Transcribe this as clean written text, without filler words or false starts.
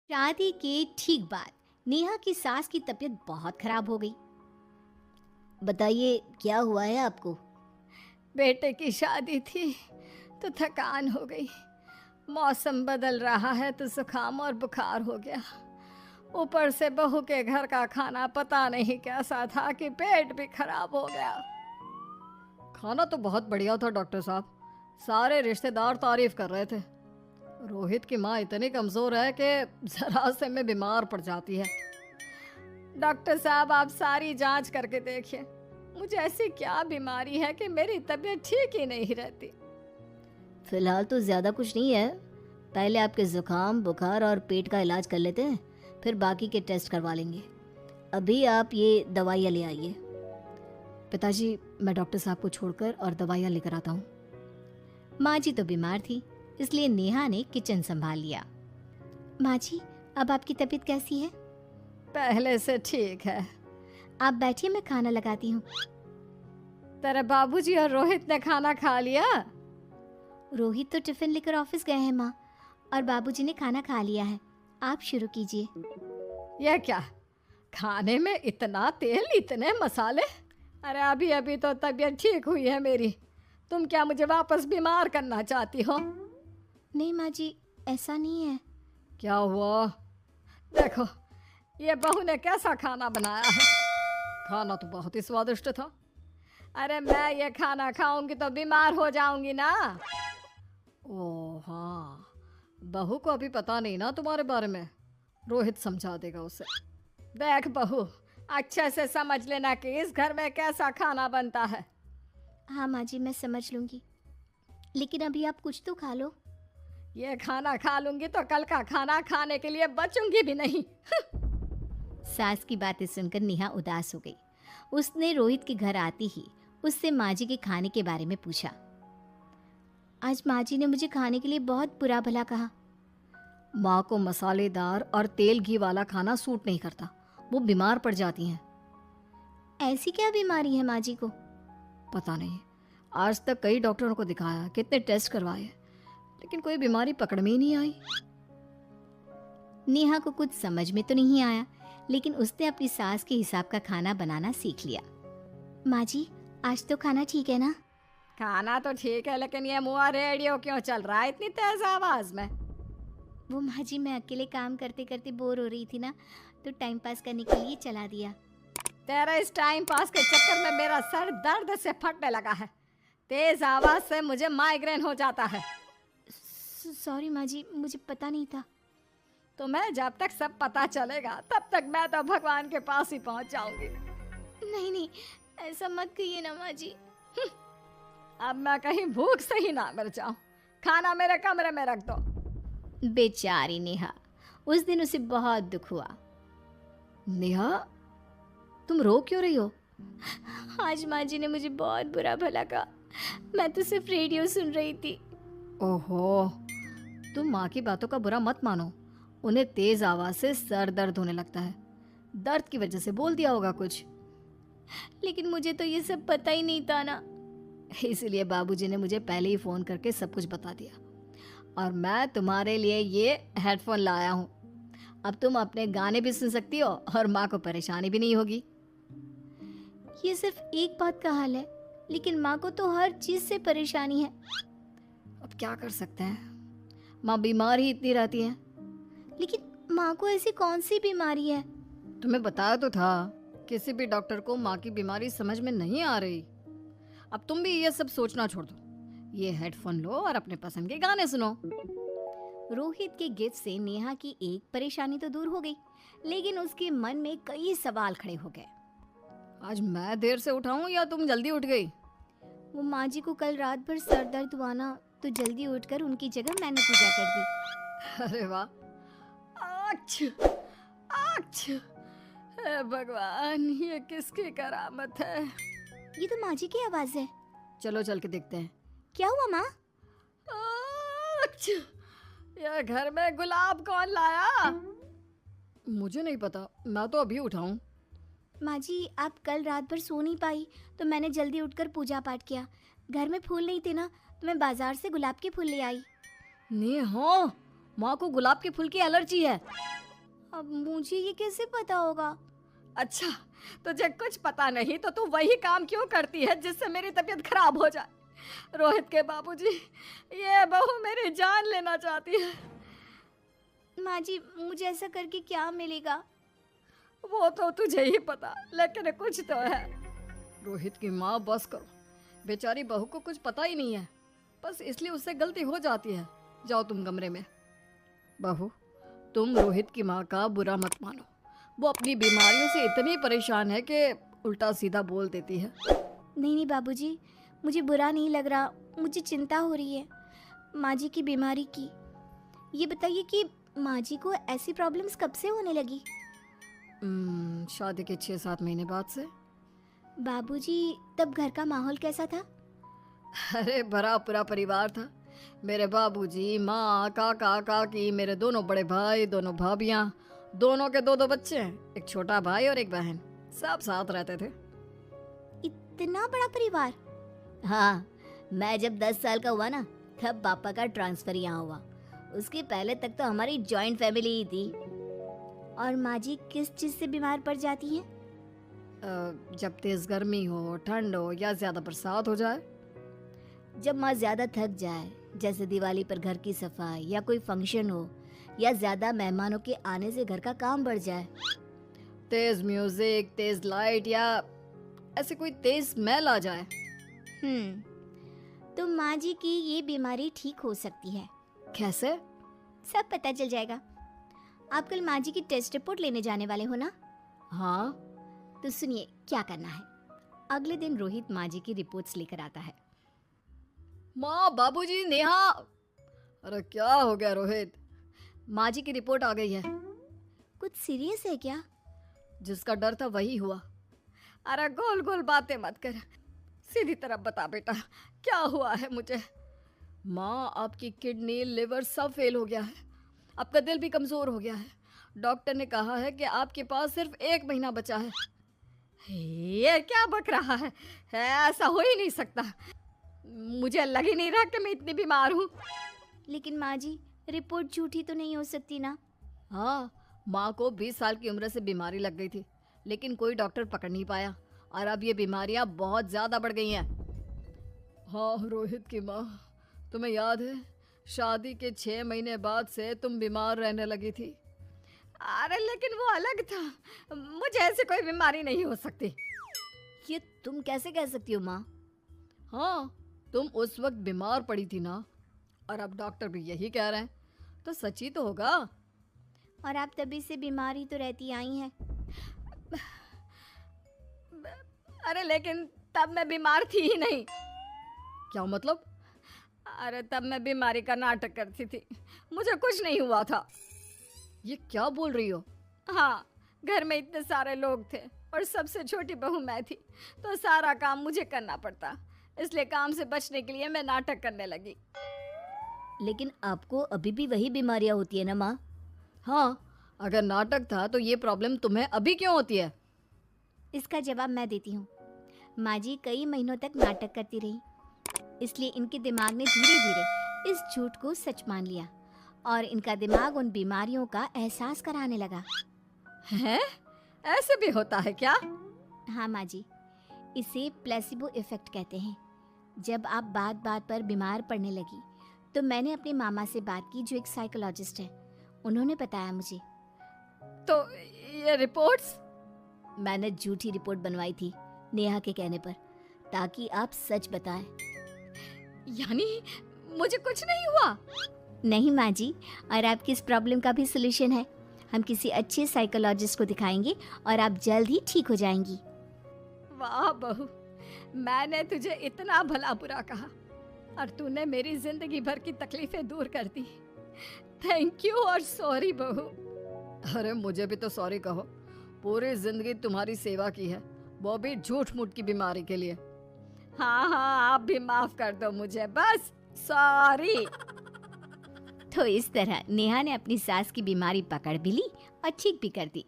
शादी के ठीक बाद नेहा की सास की तबीयत बहुत खराब हो गई। बताइए क्या हुआ है आपको? बेटे की शादी थी तो थकान हो गई। मौसम बदल रहा है तो जुकाम और बुखार हो गया। ऊपर से बहू के घर का खाना पता नहीं कैसा था कि पेट भी खराब हो गया। खाना तो बहुत बढ़िया था डॉक्टर साहब, सारे रिश्तेदार तारीफ कर रहे थे। रोहित की माँ इतनी कमज़ोर है कि ज़रा से में बीमार पड़ जाती है। डॉक्टर साहब आप सारी जांच करके देखिए, मुझे ऐसी क्या बीमारी है कि मेरी तबीयत ठीक ही नहीं रहती। फिलहाल तो ज़्यादा कुछ नहीं है। पहले आपके जुकाम बुखार और पेट का इलाज कर लेते हैं, फिर बाकी के टेस्ट करवा लेंगे। अभी आप ये दवाइयाँ ले आइए। पिताजी, मैं डॉक्टर साहब को छोड़कर और दवाइयाँ लेकर आता हूँ। माँ जी तो बीमार थी, इसलिए नेहा ने किचन संभाल लिया। माँ जी, अब आपकी तबीयत कैसी है? पहले से ठीक है। आप बैठिए, मैं खाना लगाती हूँ। तेरे बाबूजी और रोहित ने खाना खा लिया? रोहित तो टिफिन लेकर ऑफिस गए हैं माँ, और बाबूजी ने खाना खा लिया है। आप शुरू कीजिए। यह क्या, खाने में इतना तेल इतने मसाले? अरे अभी अभी तो तबीयत ठीक हुई है मेरी, तुम क्या मुझे वापस बीमार करना चाहती हो? नहीं माँ जी, ऐसा नहीं है। क्या हुआ? देखो ये बहू ने कैसा खाना बनाया है। खाना तो बहुत ही स्वादिष्ट था। अरे मैं ये खाना खाऊंगी तो बीमार हो जाऊंगी ना। ओह हाँ, बहू को अभी पता नहीं ना तुम्हारे बारे में, रोहित समझा देगा उसे। देख बहू, अच्छे से समझ लेना कि इस घर में कैसा खाना बनता है। हाँ माँ जी, मैं समझ लूँगी, लेकिन अभी आप कुछ तो खा लो। ये खाना खा लूंगी तो कल का खाना खाने के लिए बचूंगी भी नहीं। सास की बातें सुनकर नेहा उदास हो गई। उसने रोहित के घर आते ही उससे माँ जी के खाने के बारे में पूछा। आज माँ जी ने मुझे खाने के लिए बहुत बुरा भला कहा। माँ को मसालेदार और तेल घी वाला खाना सूट नहीं करता, वो बीमार पड़ जाती हैं। ऐसी क्या बीमारी है माँ जी को? पता नहीं, आज तक कई डॉक्टरों को दिखाया, कितने टेस्ट करवाए, लेकिन कोई बीमारी पकड़ में ही नहीं आई। नेहा को कुछ समझ में तो नहीं आया, लेकिन उसने अपनी सास के हिसाब का खाना बनाना सीख लिया। माँ जी, आज तो खाना ठीक है ना? खाना तो ठीक है, लेकिन ये मुआ रेडियो क्यों चल रहा है इतनी तेज आवाज में? वो माँ जी, मैं अकेले काम करते करते बोर हो रही थी ना, तो टाइम पास करने के लिए चला दिया। तेरा इस टाइम पास के चक्कर में मेरा सर दर्द से फटने लगा है। तेज आवाज से मुझे माइग्रेन हो जाता है। सॉरी माँ जी, मुझे पता नहीं था। तुम्हें जब तक सब पता चलेगा तब तक मैं तो भगवान के पास ही पहुंच जाऊंगी। नहीं नहीं, ऐसा मत कहिए ना माँ जी। अब मैं कहीं भूख से ही ना मर जाऊं। खाना मेरे कमरे में रख दो। बेचारी नेहा, उस दिन उसे बहुत दुख हुआ। नेहा, तुम रो क्यों रही हो? आज माँ जी ने मुझे बहुत बुरा भला कहा। मैं तो सिर्फ रेडियो सुन रही थी। ओहो, तुम माँ की बातों का बुरा मत मानो। उन्हें तेज आवाज से सर दर्द होने लगता है, दर्द की वजह से बोल दिया होगा कुछ। लेकिन मुझे तो ये सब पता ही नहीं था ना। इसलिए बाबूजी ने मुझे पहले ही फोन करके सब कुछ बता दिया, और मैं तुम्हारे लिए ये हेडफोन लाया हूँ। अब तुम अपने गाने भी सुन सकती हो और माँ को परेशानी भी नहीं होगी। ये सिर्फ एक बात का हाल है, लेकिन माँ को तो हर चीज से परेशानी है। अब क्या कर सकते हैं, माँ बीमार ही इतनी रहती है। लेकिन माँ को ऐसी कौन सी बीमारी है? तुम्हें बताया तो था, किसी भी डॉक्टर को माँ की बीमारी समझ में नहीं आ रही। अब तुम भी ये सब सोचना छोड़ दो, ये हेडफोन लो और अपने पसंद के गाने सुनो। रोहित के गिफ्ट से नेहा की एक परेशानी तो दूर हो गई, लेकिन उसके मन में कई सवाल खड़े हो गए। आज मैं देर से उठा हूँ या तुम जल्दी उठ गई? वो माँ जी को कल रात भर सर दर्द हुआ ना, तो जल्दी उठकर उनकी जगह मैंने पूजा कर दी। अरे वाह, आछ, आछ, हे भगवान, ये किसकी करामत है? ये तो माँ जी की आवाज है। चलो चल के देखते हैं। क्या हुआ माँ? आछ, ये घर में गुलाब कौन लाया? मुझे नहीं पता, मैं तो अभी उठा हूँ। माँ जी, आप कल रात भर सो नहीं पाई, तो मैंने जल्दी उठकर पूजा पाठ किया। घर में फूल नहीं थे ना, तो मैं बाजार से गुलाब के फूल ले आई। नेहा, माँ को गुलाब के फूल की एलर्जी है। अब मुझे ये कैसे पता होगा? अच्छा, तुझे कुछ पता नहीं तो तू वही काम क्यों करती है जिससे मेरी तबीयत खराब हो जाए? रोहित के बाबूजी, ये बहू मेरी जान लेना चाहती है। माँ जी, मुझे ऐसा करके क्या मिलेगा? वो तो तुझे ही पता, लेकिन कुछ तो है। रोहित की माँ, बस करो। बेचारी बहू को कुछ पता ही नहीं है, बस इसलिए उससे गलती हो जाती है। जाओ तुम कमरे में। बहू, तुम रोहित की माँ का बुरा मत मानो। वो अपनी बीमारियों से इतनी परेशान है कि उल्टा सीधा बोल देती है। नहीं नहीं बाबूजी, मुझे बुरा नहीं लग रहा, मुझे चिंता हो रही है माँ जी की बीमारी की। ये बताइए कि माँ जी को ऐसी प्रॉब्लम्स कब से होने लगी? शादी के 6-7 महीने बाद से। बाबूजी, तब घर का माहौल कैसा था? अरे भरा पूरा परिवार था। मेरे बाबूजी, माँ, काका, काकी, मेरे दोनों बड़े भाई, दोनों भाभियाँ, दोनों के 2-2 बच्चे हैं, एक छोटा भाई और एक बहन। सब साथ रहते थे। इतना बड़ा परिवार? हाँ, मैं जब 10 साल का हुआ ना, तब पापा का ट्रांसफर यहाँ हुआ। उसके पहले तक तो हमारी जॉइंट फैमिली ही थी। और माँ जी किस चीज़ से बीमार पड़ जाती हैं? जब तेज गर्मी हो, ठंड हो या ज्यादा बरसात हो जाए। जब माँ ज़्यादा थक जाए, जैसे दिवाली पर घर की सफाई या कोई फंक्शन हो, या ज़्यादा मेहमानों के आने से घर का काम बढ़ जाए। तेज म्यूजिक, तेज लाइट या ऐसे कोई तेज स्मेल आ जाए। तो माँ जी की ये बीमारी ठीक हो सकती है। कैसे? सब पता चल जाएगा। आप कल माँ जी की टेस्ट रिपोर्ट लेने जाने वाले हो ना? हाँ। तो सुनिए क्या करना है। अगले दिन रोहित माँ जी की रिपोर्ट्स लेकर आता है। माँ, बाबूजी, नेहा। अरे क्या हो गया रोहित? माँ जी की रिपोर्ट आ गई है। कुछ सीरियस है क्या? जिसका डर था वही हुआ। अरे गोल गोल बातें मत कर, सीधी तरफ बता बेटा, क्या हुआ है मुझे? माँ, आपकी किडनी, लिवर सब फेल हो गया है। आपका दिल भी कमज़ोर हो गया है। डॉक्टर ने कहा है कि आपके पास सिर्फ 1 महीना बचा है। ये क्या बक रहा है? ऐसा हो ही नहीं सकता। मुझे लग ही नहीं रहा कि मैं इतनी बीमार हूँ। लेकिन माँ जी, रिपोर्ट झूठी तो नहीं हो सकती ना? हाँ, माँ को 20 साल की उम्र से बीमारी लग गई थी, लेकिन कोई डॉक्टर पकड़ नहीं पाया और अब ये बीमारियाँ बहुत ज़्यादा बढ़ गई हैं। हाँ रोहित की माँ, तुम्हें याद है शादी के 6 महीने बाद से तुम बीमार रहने लगी थी। अरे लेकिन वो अलग था, मुझे ऐसे कोई बीमारी नहीं हो सकती। ये तुम कैसे कह सकती हो माँ? हाँ, तुम उस वक्त बीमार पड़ी थी ना, और अब डॉक्टर भी यही कह रहे हैं, तो सच ही तो होगा। और आप तभी से बीमार ही तो रहती आई हैं। अरे लेकिन तब मैं बीमार थी ही नहीं। क्या मतलब? अरे तब मैं बीमारी का नाटक करती थी, मुझे कुछ नहीं हुआ था। ये क्या बोल रही हो? हाँ, घर में इतने सारे लोग थे और सबसे छोटी बहू मैं थी, तो सारा काम मुझे करना पड़ता, इसलिए काम से बचने के लिए मैं नाटक करने लगी। लेकिन आपको अभी भी वही बीमारियां होती है ना माँ? हाँ, अगर नाटक था तो ये प्रॉब्लम तुम्हें अभी क्यों होती है? इसका जवाब मैं देती हूँ। माँ जी कई महीनों तक नाटक करती रही, इसलिए इनके दिमाग ने धीरे धीरे इस झूठ को सच मान लिया और इनका दिमाग उन बीमारियों का एहसास कराने लगा। हैं? ऐसे भी होता है क्या? हाँ माँ जी, इसे प्लेसिबो इफेक्ट कहते हैं। जब आप बात बात पर बीमार पड़ने लगी तो मैंने अपने मामा से बात की, जो एक साइकोलॉजिस्ट है। उन्होंने बताया मुझे। तो ये रिपोर्ट्स? मैंने झूठी रिपोर्ट बनवाई थी नेहा के कहने पर, ताकि आप सच बताएं। यानी मुझे कुछ नहीं हुआ? नहीं माँ जी, और आपकी इस प्रॉब्लम का भी सोल्यूशन है। हम किसी अच्छे साइकोलॉजिस्ट को दिखाएंगे और आप जल्द ही ठीक हो जाएंगी। वाह बहू, मैंने तुझे इतना भला बुरा कहा और तूने मेरी जिंदगी भर की तकलीफें दूर कर दी। थैंक यू और सॉरी बहू। अरे मुझे भी तो सॉरी कहो, पूरी जिंदगी तुम्हारी सेवा की है, वो भी झूठ मूठ की बीमारी के लिए। हाँ हाँ, आप भी माफ कर दो मुझे, बस सॉरी। तो इस तरह नेहा ने अपनी सास की बीमारी पकड़ भी ली और ठीक भी कर दी।